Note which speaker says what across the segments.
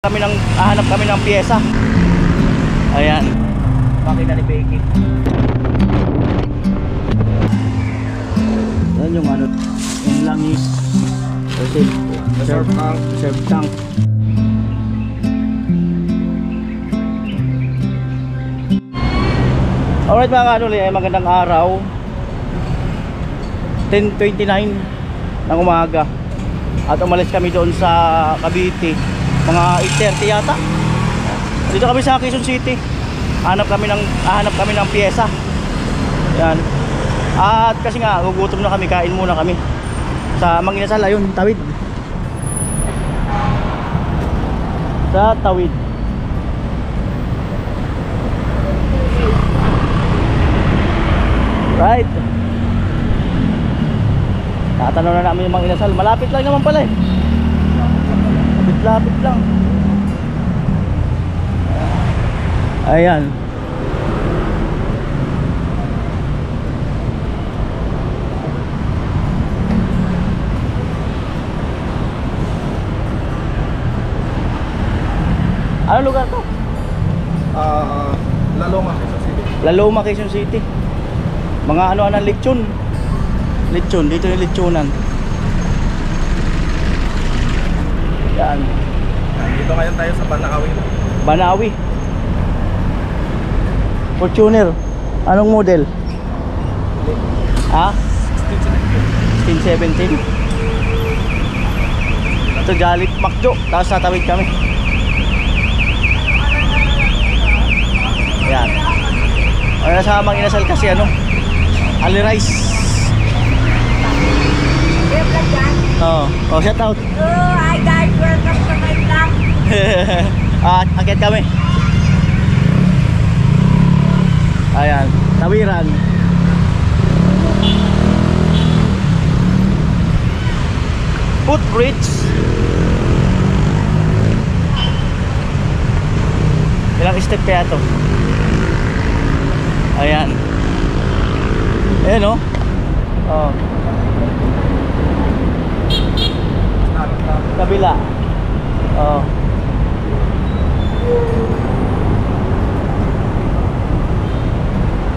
Speaker 1: Hahanap kami ng pyesa. Ayan. Makina ni Becky. Yan yung ano, yung langis. Reserve tank. Alright mga kanuli, magandang araw. 10:29 ng umaga. At umalis kami doon sa Cavite mga 8:30 yata. Dito kami sa Quezon City. Hahanap kami ng pyesa. Yan. At kasi nga gugutom na kami, kain muna kami sa Mang Inasal. Ayun, tawid. Sa tawid. Right. Tatanong na namin yung Mang Inasal. Malapit lang naman pala eh. Lapit lang. Ayan. Ano lugar to?
Speaker 2: Laloma, Quezon City.
Speaker 1: Laloma, Quezon City. Mga ano-ano lechon. Lechon, dito yung lechonan. Yan.
Speaker 2: Dito ngayon tayo sa Banawi.
Speaker 1: Banawi. Fortuner. Anong model? Ha? 1617. Ito Jollibee Macdo. Tapos tatawid kami. Yan. Ay, sa Mang Inasal kasi ano, Ali Rice. Oh, shout out.
Speaker 3: Hi guys, welcome to my vlog.
Speaker 1: Akit kami. Ayan, tawiran. Footbridge. Ilang step kaya to? Ayan. Ayan o. Oh. Kabila. Oh.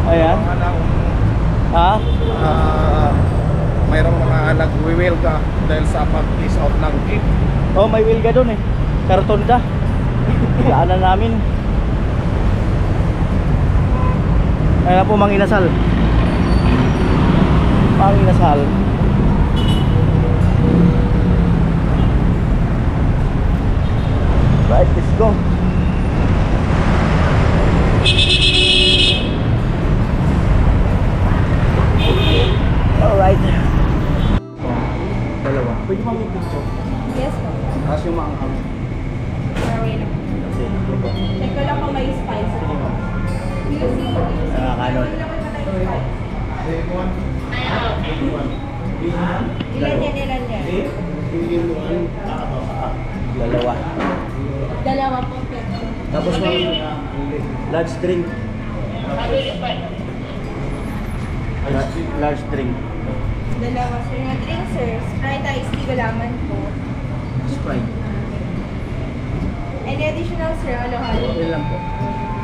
Speaker 1: Ayan. Ha?
Speaker 2: Mayroong mga nag-wheel ka dahil sa pag-piece out ng jeep.
Speaker 1: Oh, may wheel ka dun eh. Kartonda. Daanan namin. Ayan po Mang Inasal. Mang Inasal. Right, let's go. Alright. Dalawa. Pwede mo mag-picture?
Speaker 3: Yes po.
Speaker 1: Tapos yung mga
Speaker 3: Sorry lang. Check ko lang kung may spice.
Speaker 1: kanon.
Speaker 3: Ilan yan?
Speaker 1: Dalawa.
Speaker 3: Dalawa po.
Speaker 1: Tapos may large drink. Large drink.
Speaker 3: Dalawa sir. Nga drink sir. Sprite iced tea gulaman po.
Speaker 1: Sprite.
Speaker 3: Any additional sir? Halo-halo.
Speaker 1: Okay lang po.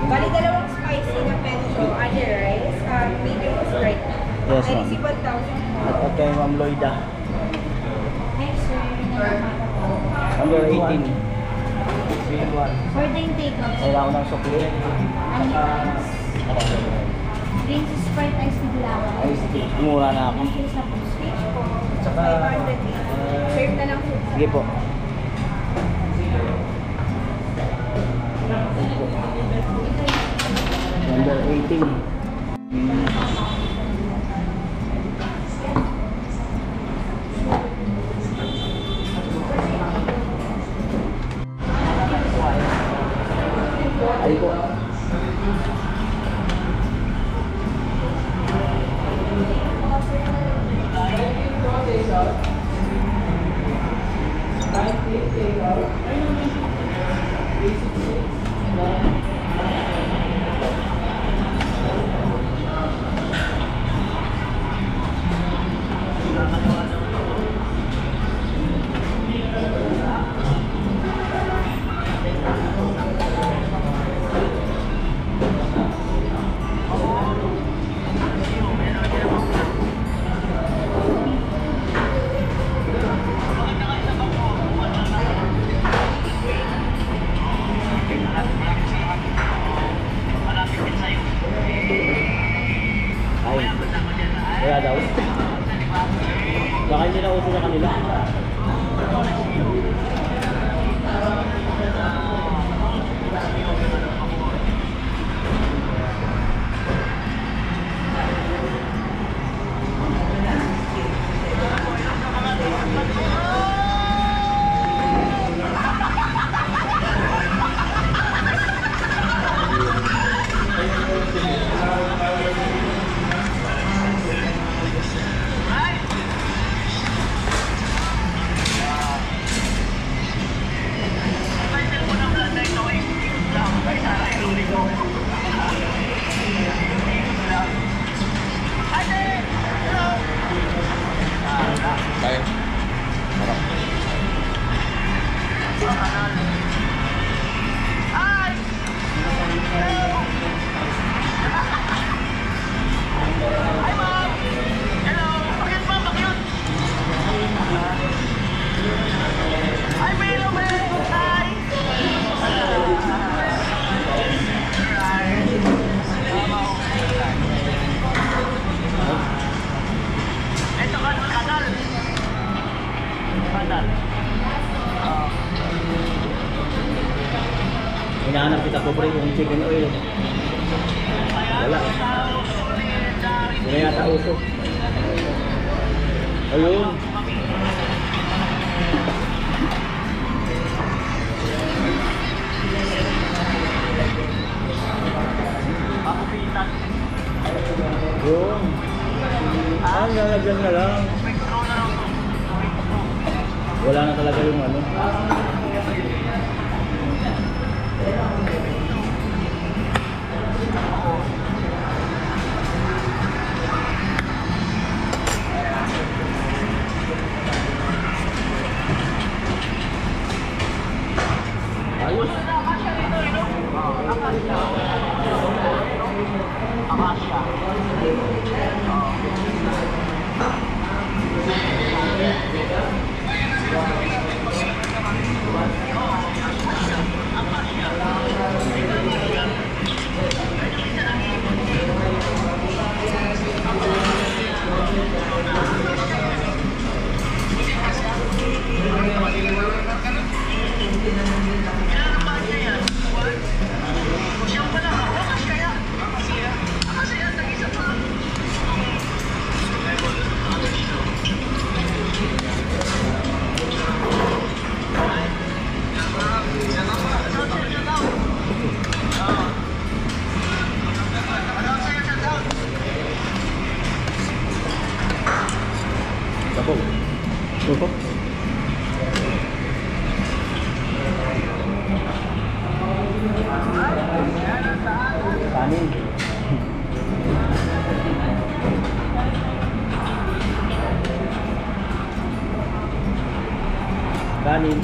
Speaker 3: Bali dalawang spicy na pecho, other rice, medium Sprite.
Speaker 1: Yes, ma'am.
Speaker 3: Ay, 1,000 po.
Speaker 1: At kay Ma'am Loida.
Speaker 3: Next sir.
Speaker 1: Number 18.
Speaker 3: For the take-out.
Speaker 1: Kailangan ko ng sukli.
Speaker 3: Drinks Sprite iced tea gulaman.
Speaker 1: Ay, mura na ako.
Speaker 3: Ang sa po. Switch po.
Speaker 1: Tsaka,
Speaker 3: 500. Serve na lang po.
Speaker 1: sige po. Number 18. Ay po. Hinahanap kita po pre yung chicken oil. Wala. Hindi yata uso. Ayun. Yun. Lalagyan na lang. Wala na talaga yung ano. Ayos. Sabog. Opo. Kanin. Kanin.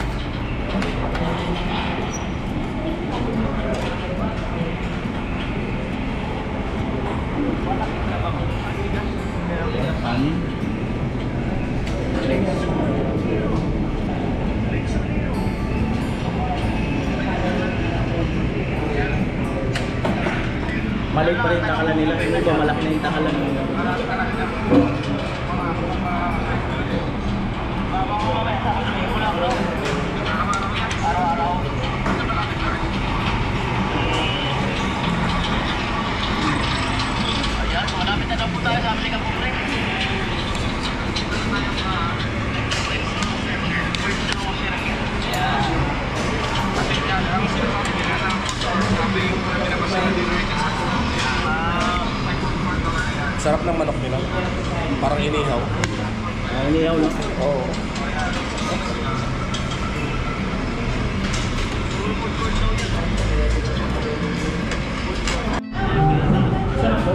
Speaker 1: Kanin. Maliit pa rin takalan nila. Yung iba malaki na yung takalan nila. Ayan, malapit na po tayo sa Amerika po.
Speaker 2: Sarap ng manok nila. Parang inihaw.
Speaker 1: Inihaw lang.
Speaker 2: Oo.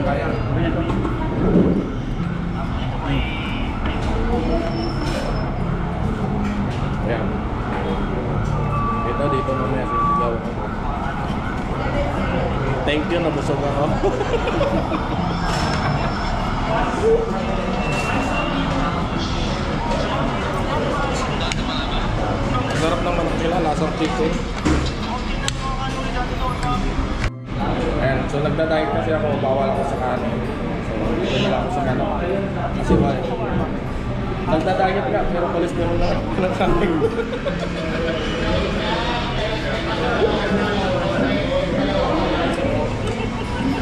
Speaker 2: Kaya. Ayan. Ito dito mamaya sisigaw. Thank you, nabusog ako. Sarap ng manok nila, lasang chicken. Ayan, so nagda-diet kasi ako, bawal ako sa kanin. So, hindi ako sa manok. Kasi why? Nagda-diet ka, pero cholesterol na ng kanin.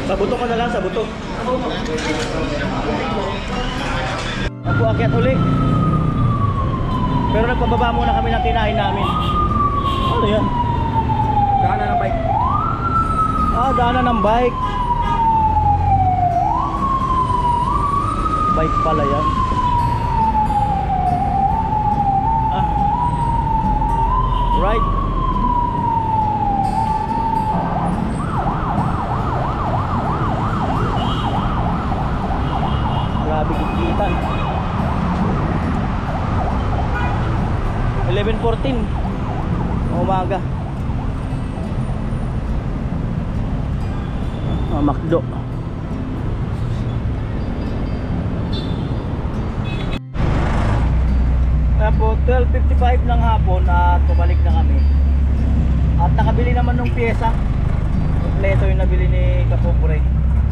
Speaker 1: Sa buto ka na lang, sa buto. Ako akyat uli. Pero nagpababa muna kami ng kinain namin. Ano yan?
Speaker 2: Daanan ng bike.
Speaker 1: Daanan ng bike. Bike pala yan. Right. Grabe kikitan. 11:14 umaga. McDo. Tapos 12:55 ng hapon at pumalik na kami. At nakabili naman ng pyesa. Kompleto yung nabili ni Kapupre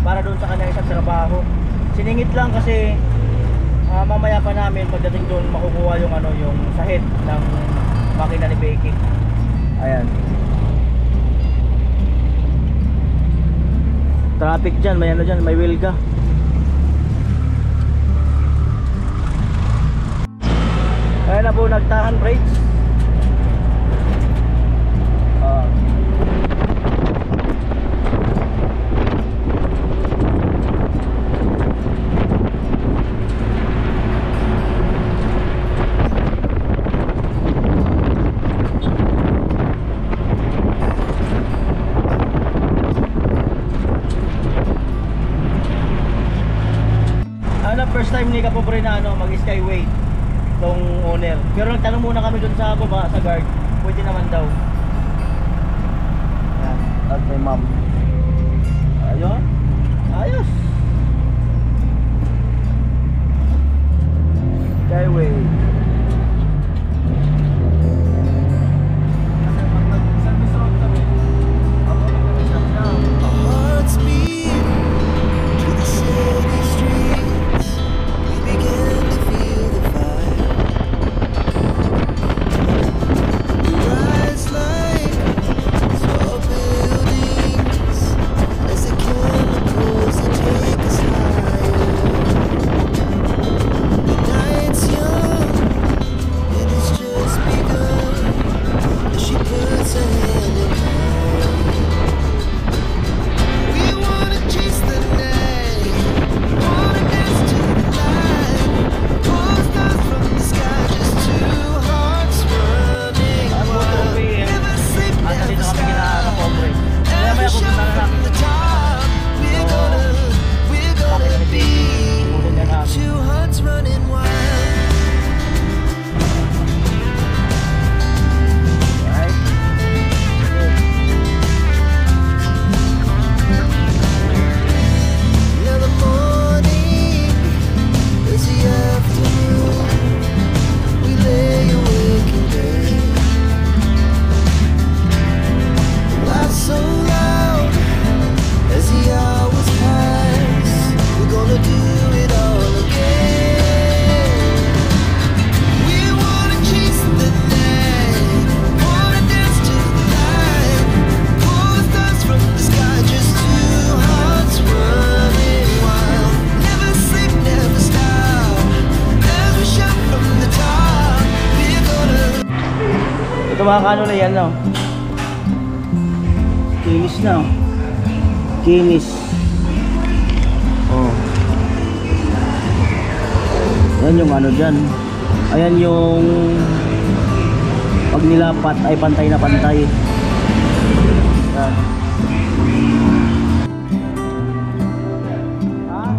Speaker 1: para doon sa kanyang isang trabaho. Siningit lang kasi mamaya pa namin pagdating doon makukuha yung ano, yung sahid ng makina ni baking. Ayan. traffic dyan, may ano dyan, may wheel ka. Kaya na po nagtahan brakes. First time ni Kapobre na mag-skyway tong owner. Pero nagtanong muna kami dun sa baba, sa guard. Pwede naman daw. Yan. At may ma'am. Ayun. Ayos. Skyway.
Speaker 4: Hearts beat to the city streets. We began to feel the fire. We rise like tall buildings as the chemicals that take us higher. The night's young and it's just begun as she puts her hand in mine. We wanna chase the night, wanna dance to the light, pull stars from the sky, just two hearts running wild. Never sleep, never stop. Every shot from the top, we're gonna be two hearts running wild. Now the morning is the afternoon. We lay awake in bed. Laugh so loud as the hours pass. We're gonna do it all again. We wanna chase the night, wanna dance to the light, pull the stars from the sky, just two hearts running wild. Never sleep, never stop. As we shout from the top, we're gonna.
Speaker 1: Ito mga kano na yan, no? Kinis na, oh. Kinis. Oh. Yan yung ano dyan. Ayan yung pag nilapat ay pantay na pantay. Yan. Ha?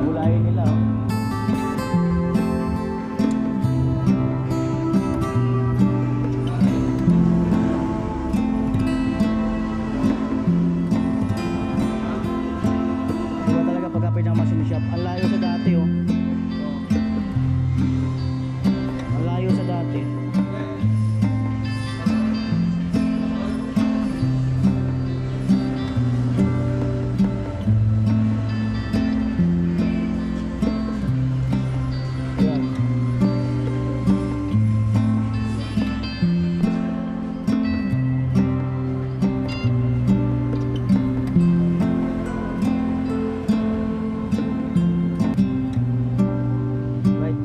Speaker 1: Hulahin nila, oh. Diba talaga pagkapit ng machine shop, ang layo sa dati, oh. Ang layo sa dati. Yan. Right.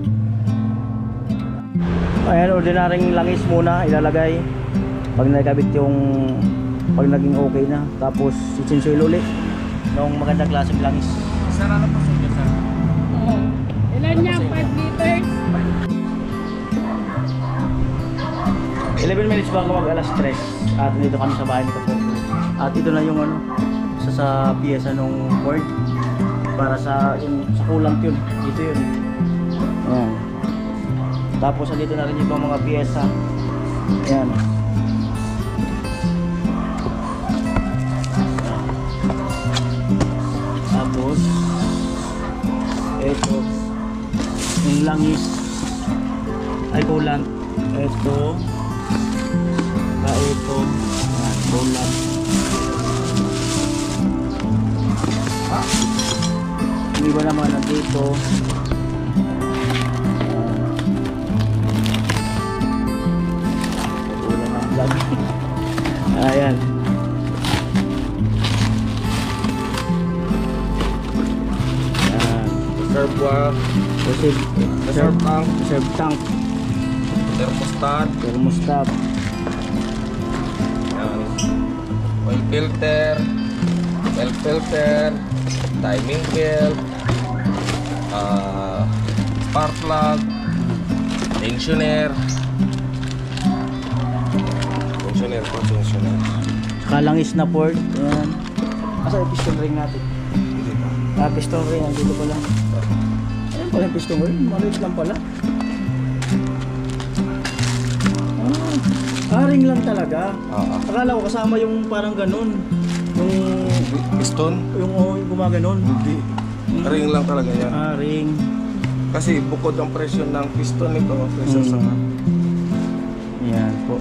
Speaker 1: Ayan, ordinaryong langis muna ilalagay pag nakabit yung pag naging okay na, tapos sisinsuil ulit ng magandang klaseng langis.
Speaker 2: Sir, ano po sulit, sir?
Speaker 5: Ilan niya? 5 liters?
Speaker 1: 11 minutes bago mag alas 3 at dito kami sa bahay ni Kapobre. At ito na yung ano, isa sa piyesa nung board para sa yung sa kulang yun. Dito yun. Ayan. Tapos dito na rin yung mga piyesa. Ayan. Tapos ito yung langis ay kulang. Ito ito kulang. Hindi ba naman nandito? vlog. Ayan. Ayan.
Speaker 2: Reservoir,
Speaker 1: Reserve
Speaker 2: reserve tank,
Speaker 1: reserve tank.
Speaker 2: thermostat,
Speaker 1: Thermostat.
Speaker 2: yan. Oil filter, timing belt, spark plug, tensioner. Tensioner.
Speaker 1: Kalangis na port. Ayan. Asa yung piston ring natin?
Speaker 2: Hindi pa.
Speaker 1: Piston ring. Dito pala. Ayan pala yung piston ring. Maliit lang pala. Ring lang talaga. Akala ko kasama yung parang ganun. Yung
Speaker 2: Piston?
Speaker 1: yung gumaganon.
Speaker 2: Hindi. Ring lang talaga yan.
Speaker 1: Ring.
Speaker 2: Kasi bukod ang presyon ng piston nito, presyon sa
Speaker 1: Yan po.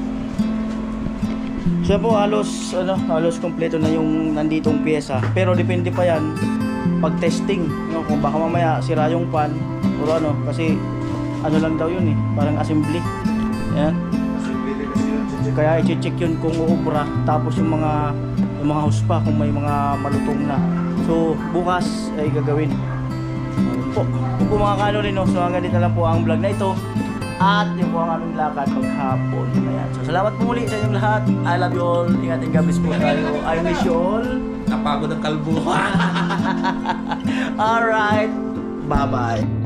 Speaker 1: So po halos kompleto na yung nanditong piyesa. Pero depende pa yan pag testing, no? Kung baka mamaya sira yung pan o ano, kasi ano lang daw yun parang assembly. Yan. Kaya i-check yun kung uubra, tapos yung mga hose pa kung may mga malutong na. So bukas ay gagawin. Kung po mga kanori, no? So hanggang dito lang po ang vlog na ito. At yun po ang aming lakad maghapon. Ayan. So salamat po muli sa inyong lahat. I love you all. Ingating gabis po tayo. I wish you all.
Speaker 2: napagod ang kalbo.
Speaker 1: Alright. Bye-bye.